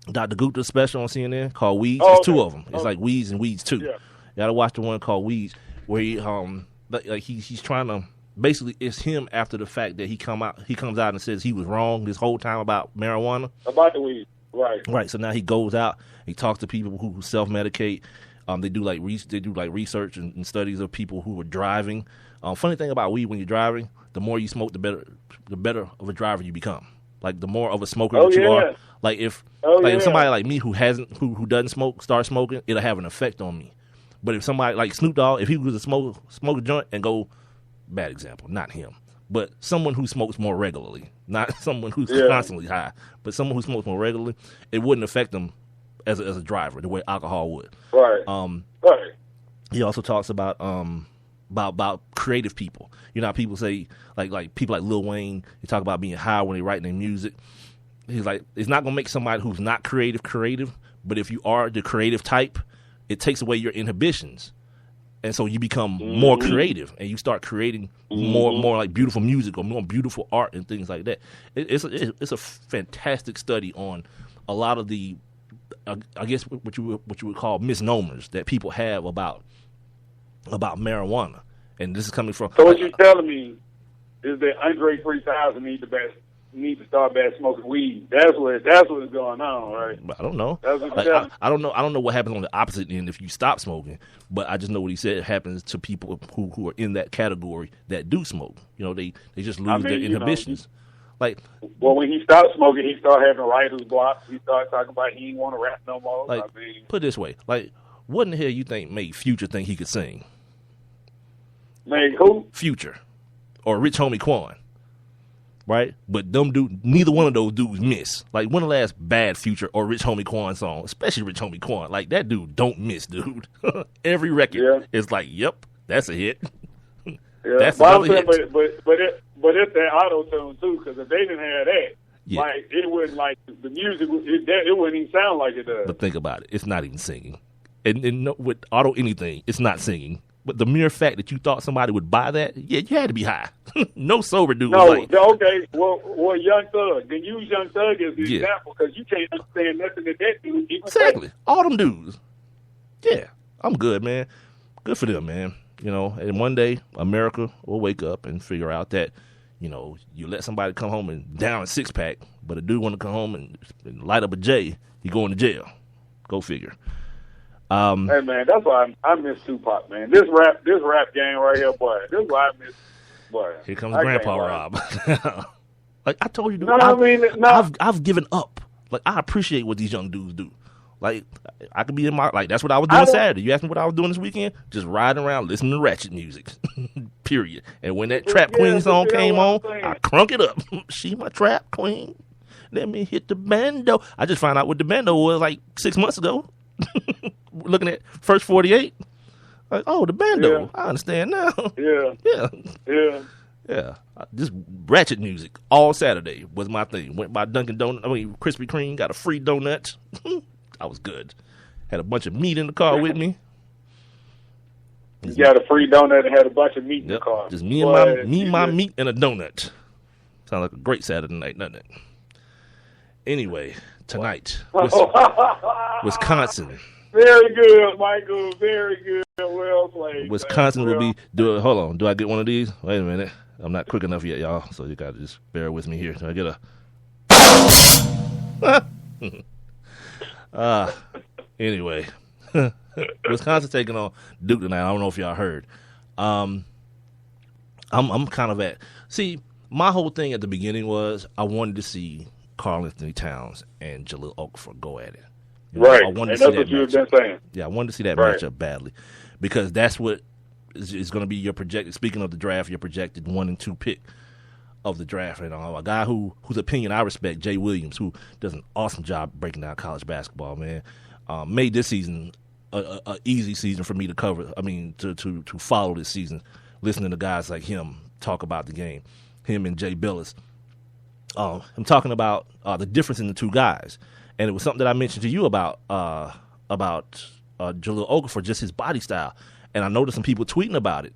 Dr. Gupta special on CNN called Weeds. Oh, It's two okay. of them. It's like Weeds and Weeds 2. Yeah. You gotta watch the one called Weeds where he like he's trying to basically it's him after the fact that he comes out and says he was wrong this whole time about marijuana. About the weed. Right. Right. So now he goes out, he talks to people who self medicate. They do like research and studies of people who are driving. Funny thing about weed, when you're driving, the more you smoke, the better of a driver you become. Like the more of a smoker that you are. Like if somebody like me who doesn't smoke start smoking, it'll have an effect on me. But if somebody like Snoop Dogg, if he was to smoke a joint and go, bad example, not him, but someone who smokes more regularly, not someone who's constantly high, but someone who smokes more regularly, it wouldn't affect them as a driver the way alcohol would. Right. Right. He also talks about creative people. You know how people say like people like Lil Wayne, they talk about being high when they write their music. He's like, it's not gonna make somebody who's not creative, but if you are the creative type, it takes away your inhibitions. And so you become more creative, and you start creating more like beautiful music or more beautiful art and things like that. It's a fantastic study on a lot of the, I guess what you would call misnomers that people have about marijuana. And this is coming from. So what you're telling me is that Andre 3000 need to start back smoking weed. That's what's going on, right? I don't know. That's what I don't know. I don't know what happens on the opposite end if you stop smoking. But I just know what he said happens to people who are in that category that do smoke. You know, they just lose their inhibitions. Well, when he stopped smoking, he started having writer's block. He started talking about he didn't want to rap no more. Put it this way, what in the hell you think made Future think he could sing? Made who? Future or Rich Homie Quan. Right? But neither one of those dudes miss. Like, when the last bad Future or Rich Homie Quan song, especially Rich Homie Quan, like, that dude don't miss, dude. Every record is like, yep, that's a hit. Yeah. That's another hit. But it's that auto-tune, too, because if they didn't have that, like, it wouldn't, like, the music, it wouldn't even sound like it does. But think about it. It's not even singing. And with auto anything, it's not singing. But the mere fact that you thought somebody would buy that, you had to be high. No sober dude was like... Okay, well, Young Thug. Then use Young Thug as the example, because you can't understand nothing that dude even Exactly. say. All them dudes. Yeah, I'm good, man. Good for them, man. You know, and one day, America will wake up and figure out that, you know, you let somebody come home and down a six-pack, but a dude want to come home and light up a J, he going to jail. Go figure. Hey man, that's why I miss Tupac, man. This rap game right here, boy. This is why I miss, boy. Here comes Grandpa Rob. Like I told you, dude, I've given up. Like I appreciate what these young dudes do. Like I could be in my that's what I was doing Saturday. You asked me what I was doing this weekend? Just riding around listening to ratchet music. Period. And when that Trap Queen song came on, I crunk it up. She my trap queen. Let me hit the bando. I just found out what the bando was like 6 months ago. Looking at First 48, like, oh, the bando. I understand now. Yeah. This ratchet music all Saturday was my thing. Went by Dunkin' Donuts. Krispy Kreme, got a free donut. I was good. Had a bunch of meat in the car with me. You got a free donut and had a bunch of meat in the car. Just me and my meat and a donut. Sounds like a great Saturday night, doesn't it? Anyway, tonight, Wisconsin. Very good, Michael. Very good. Well played. Wisconsin will be. Hold on. Do I get one of these? Wait a minute. I'm not quick enough yet, y'all. So you gotta just bear with me here. Do I get a? Anyway, Wisconsin taking on Duke tonight. I don't know if y'all heard. I'm kind of at. See, my whole thing at the beginning was I wanted to see Karl-Anthony Towns and Jahlil Okafor go at it. Right, I wanted and to see that's what you've been saying. Yeah, I wanted to see that matchup badly because that's what is going to be your projected. Speaking of the draft, your projected 1 and 2 pick of the draft, and a guy whose opinion I respect, Jay Williams, who does an awesome job breaking down college basketball. Man, made this season a easy season for me to cover. I mean, to follow this season, listening to guys like him talk about the game, him and Jay Billis. I'm talking about the difference in the two guys. And it was something that I mentioned to you about Jahlil Okafor, just his body style. And I noticed some people tweeting about it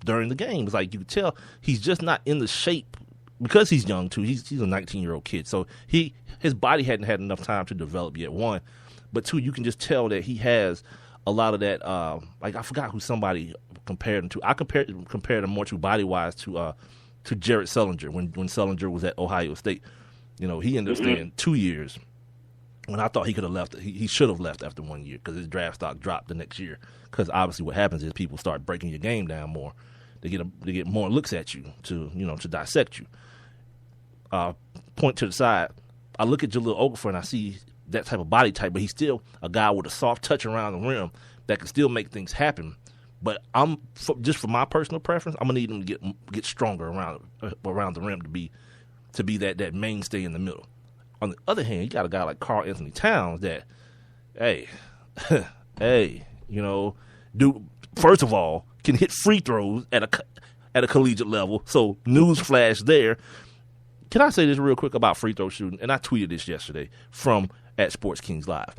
during the game. It's like you could tell he's just not in the shape because he's young too. He's a 19-year-old kid, so his body hadn't had enough time to develop yet. One, but two, you can just tell that he has a lot of that. Like I forgot who somebody compared him to. I compared him more to body wise to Jared Sullinger when Sullinger was at Ohio State. You know, he ended up staying 2 years. When I thought he could have left, he should have left after 1 year because his draft stock dropped the next year. Because obviously, what happens is people start breaking your game down more. They get more looks at you to dissect you. Point to the side. I look at Jahlil Okafor and I see that type of body type, but he's still a guy with a soft touch around the rim that can still make things happen. But just for my personal preference, I'm gonna need him to get stronger around the rim to be that mainstay in the middle. On the other hand, you got a guy like Karl Anthony Towns that, hey, dude, first of all, can hit free throws at a collegiate level. So news flash there. Can I say this real quick about free throw shooting? And I tweeted this yesterday from at Sports Kings Live.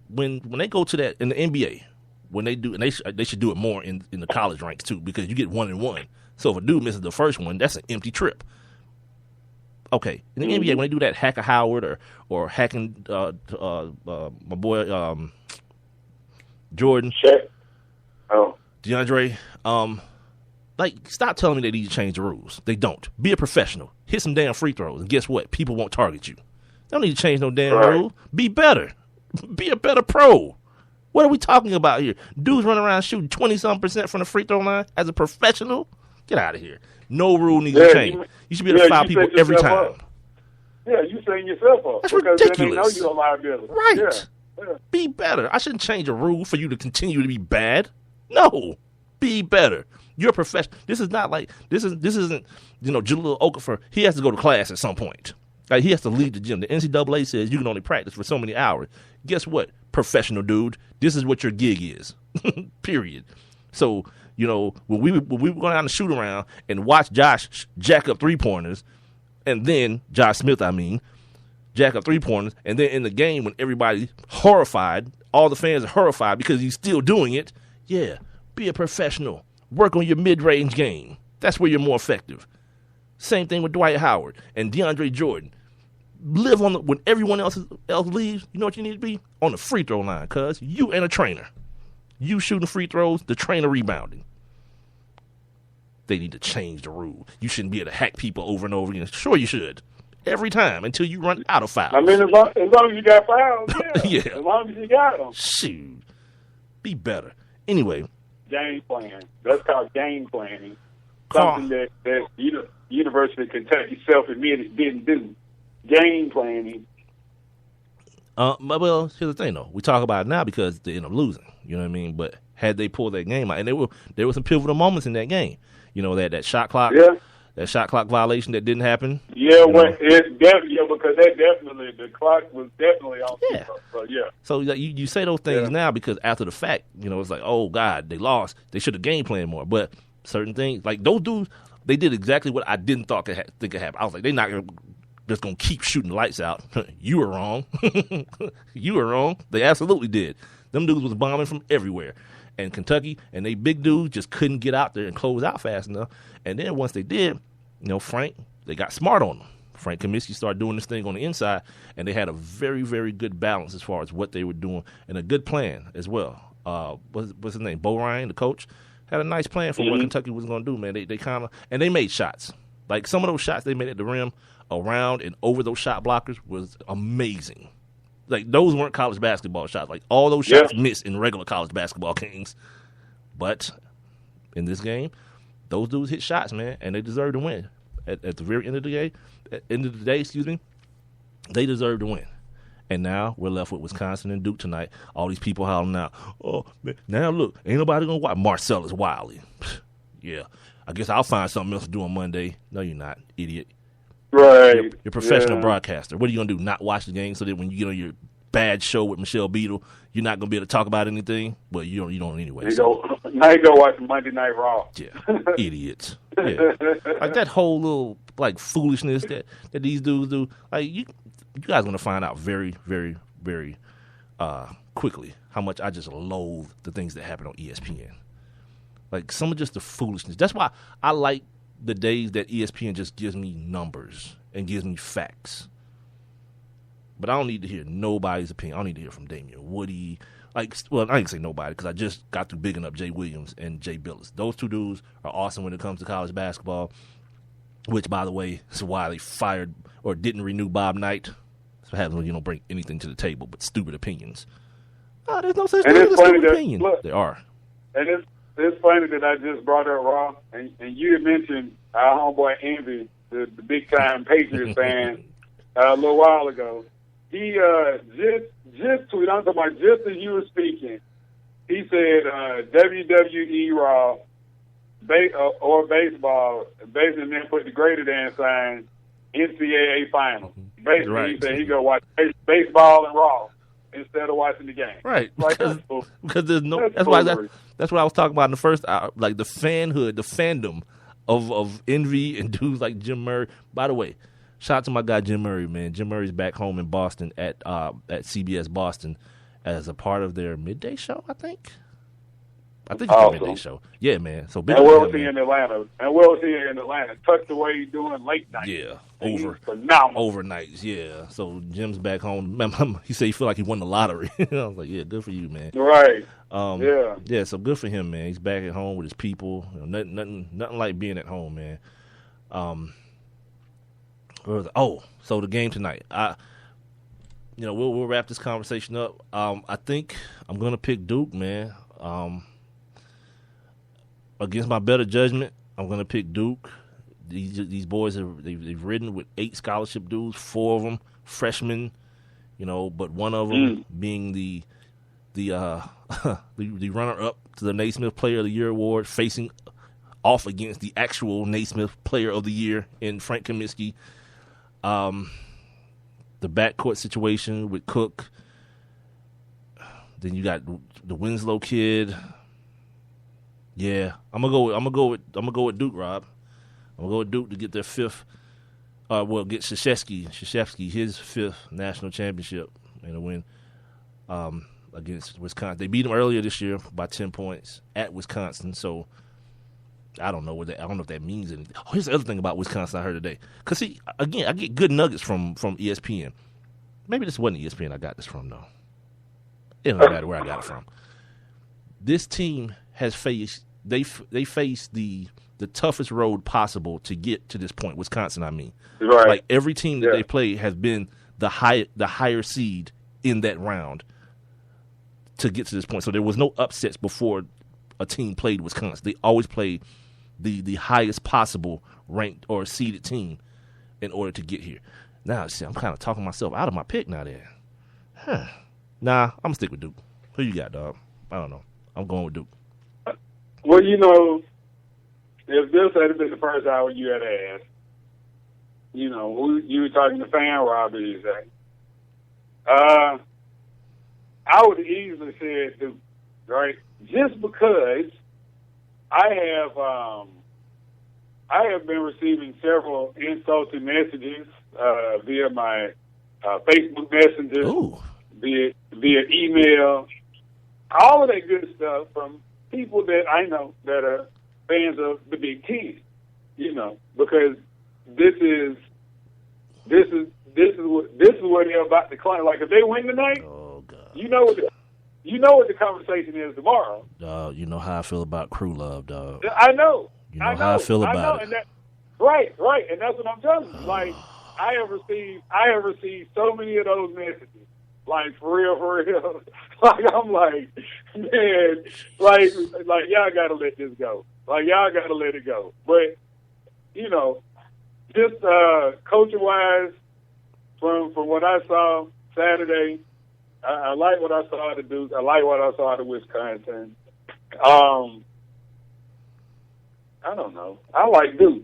When they go to that in the NBA, when they do, and they should do it more in the college ranks too, because you get 1-and-1. So if a dude misses the first one, that's an empty trip. Okay, in the NBA, when they do that Hacker Howard or hacking my boy Jordan, DeAndre, stop telling me they need to change the rules. They don't. Be a professional. Hit some damn free throws, and guess what? People won't target you. They don't need to change no damn rule. Be better. Be a better pro. What are we talking about here? Dudes running around shooting 20-some% from the free throw line as a professional? Get out of here. No rule needs to change. You should be able to foul people every time. Yeah, you setting yourself up. That's ridiculous. Then they know you're a liability. Right. Yeah. Be better. I shouldn't change a rule for you to continue to be bad. No. Be better. You're a professional. This isn't Jahlil Okafor. He has to go to class at some point. Like, he has to leave the gym. The NCAA says you can only practice for so many hours. Guess what? Professional dude. This is what your gig is. Period. So, when we were going down to shoot around and watch Josh jack up 3-pointers, and then Josh Smith, jack up 3-pointers, and then in the game when everybody's horrified, all the fans are horrified because he's still doing it. Yeah, be a professional. Work on your mid-range game. That's where you're more effective. Same thing with Dwight Howard and DeAndre Jordan. Live when everyone else leaves. You know what you need to be? On the free throw line, cuz you and a trainer. You shooting free throws, the trainer rebounding. They need to change the rule. You shouldn't be able to hack people over and over again. Sure, you should. Every time until you run out of fouls. I mean, as long as you got fouls, yeah. Yeah. As long as you got them. Shoot. Be better. Anyway. Game plan. That's called game planning. Something that University of Kentucky self-admitted didn't do. Game planning. Well, here's the thing, though. We talk about it now because they end up losing. You know what I mean? But had they pulled that game out, and there were some pivotal moments in that game. That shot clock. Yeah. That shot clock violation that didn't happen. Yeah, because that definitely, the clock was definitely on. Yeah. So, yeah. So you say those things now because after the fact, it's like, oh, God, they lost. They should have game planned more. But certain things, like those dudes, they did exactly what I didn't think could happen. I was like, they're not just going to keep shooting lights out. You were wrong. You were wrong. They absolutely did. Them dudes was bombing from everywhere. And Kentucky and they big dudes just couldn't get out there and close out fast enough. And then once they did, Frank, they got smart on them. Frank Kaminsky started doing this thing on the inside, and they had a very, very good balance as far as what they were doing and a good plan as well. What's his name? Bo Ryan, the coach, had a nice plan for what Kentucky was going to do, man. They kind of – and they made shots. Like some of those shots they made at the rim around and over those shot blockers was amazing. Like, those weren't college basketball shots. Like, all those shots missed in regular college basketball games. But in this game, those dudes hit shots, man, and they deserve to win. At the very end of the day, they deserve to win. And now we're left with Wisconsin and Duke tonight. All these people hollering out, oh, man, now look, ain't nobody going to watch Marcellus Wiley. Yeah, I guess I'll find something else to do on Monday. No, you're not, idiot. Right. You're a professional broadcaster. What are you going to do, not watch the game so that when you get on your bad show with Michelle Beadle, you're not going to be able to talk about anything? Well, you don't anyway. Now you go watch Monday Night Raw. Yeah, idiots. Yeah. Like that whole little, like, foolishness that these dudes do. Like, you guys are going to find out very, very, very quickly how much I just loathe the things that happen on ESPN. Like, some of just the foolishness. That's why I like the days that ESPN just gives me numbers and gives me facts. But I don't need to hear nobody's opinion. I don't need to hear from Damian Woody. Well, I ain't say nobody because I just got through bigging up Jay Williams and Jay Billis. Those two dudes are awesome when it comes to college basketball, which, by the way, is why they fired or didn't renew Bob Knight. That's what happens when you don't bring anything to the table but stupid opinions. Oh, there's no such thing as a stupid opinion. Look, there are. And it's funny that I just brought up Raw, and you had mentioned our homeboy Envy, the big-time Patriots fan, a little while ago. He just tweeted, I'm talking about just as you were speaking, he said WWE Raw or baseball, basically then put the greater than sign, NCAA Finals. Basically, right. He said he go watch baseball and Raw instead of watching the game. Right. Like, because there's no. That's what I was talking about in the first hour. Like the fanhood, the fandom of Envy and dudes like Jim Murray. By the way, shout out to my guy Jim Murray, man. Jim Murray's back home in Boston at CBS Boston as a part of their midday show, I think. It's a midday show. Yeah, man. So big. And we'll see in Atlanta. Tucked away doing late night. Yeah, phenomenal. Overnights. Yeah. So Jim's back home. He said he feel like he won the lottery. I was like, yeah, good for you, man. Right. Yeah. Yeah. So good for him, man. He's back at home with his people. You know, nothing like being at home, man. So the game tonight. We'll wrap this conversation up. I think I'm gonna pick Duke, man. Against my better judgment, I'm going to pick Duke. These boys they've ridden with 8 scholarship dudes, 4 of them freshmen, but one of them being the runner up to the Naismith Player of the Year award, facing off against the actual Naismith Player of the Year in Frank Kaminsky. The backcourt situation with Cook. Then you got the Winslow kid. Yeah, I'm gonna go with Duke, Rob. I'm gonna go with Duke to get their 5th. Get Krzyzewski his 5th national championship and a win against Wisconsin. They beat them earlier this year by 10 points at Wisconsin. So I don't know I don't know if that means anything. Oh, here's the other thing about Wisconsin I heard today. Because I get good nuggets from ESPN. Maybe this wasn't ESPN I got this from though. It doesn't matter where I got it from. This team has faced they faced the toughest road possible to get to this point. Wisconsin, I mean, right. Like every team that they play has been the higher seed in that round to get to this point. So there was no upsets before a team played Wisconsin. They always played the highest possible ranked or seeded team in order to get here. Now, see, I'm kind of talking myself out of my pick now. There, Nah, I'm gonna stick with Duke. Who you got, dog? I don't know. I'm going with Duke. Well, if this had been the first hour you had asked, who you were talking to fan Robbie, I would have easily said Duke, right? Just because I have been receiving several insulting messages via my Facebook Messenger, via email, all of that good stuff from people that I know that are fans of the Big Ten, because this is what they're about to climb. Like if they win tonight, oh God, you know what the conversation is tomorrow. Dog, you know how I feel about Crew Love, dog. I know. You know how I feel about it. Right, and that's what I'm telling you. Like I have received so many of those messages. Like for real. Like I'm like, man, like y'all gotta let this go. Like y'all gotta let it go. But just coaching wise, from what I saw Saturday, I like what I saw at the Duke. I like what I saw at Wisconsin. I don't know. I like Duke.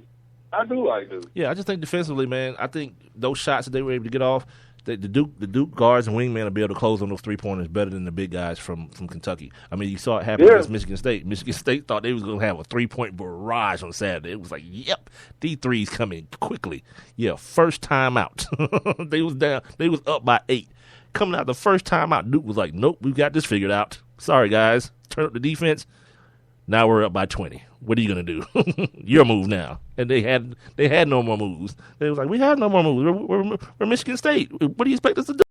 I do like Duke. Yeah, I just think defensively, man. I think those shots that they were able to get off. The Duke guards and wingmen will be able to close on those 3-pointers better than the big guys from Kentucky. I mean, you saw it happen against Michigan State. Michigan State thought they was going to have a 3-point barrage on Saturday. It was like, yep, these threes coming quickly. Yeah, first time out. They was down. They was up by 8. Coming out the first time out, Duke was like, nope, we've got this figured out. Sorry, guys. Turn up the defense. Now we're up by 20. What are you gonna do? Your move now. And they had no more moves. They was like, we have no more moves. We're Michigan State. What do you expect us to do?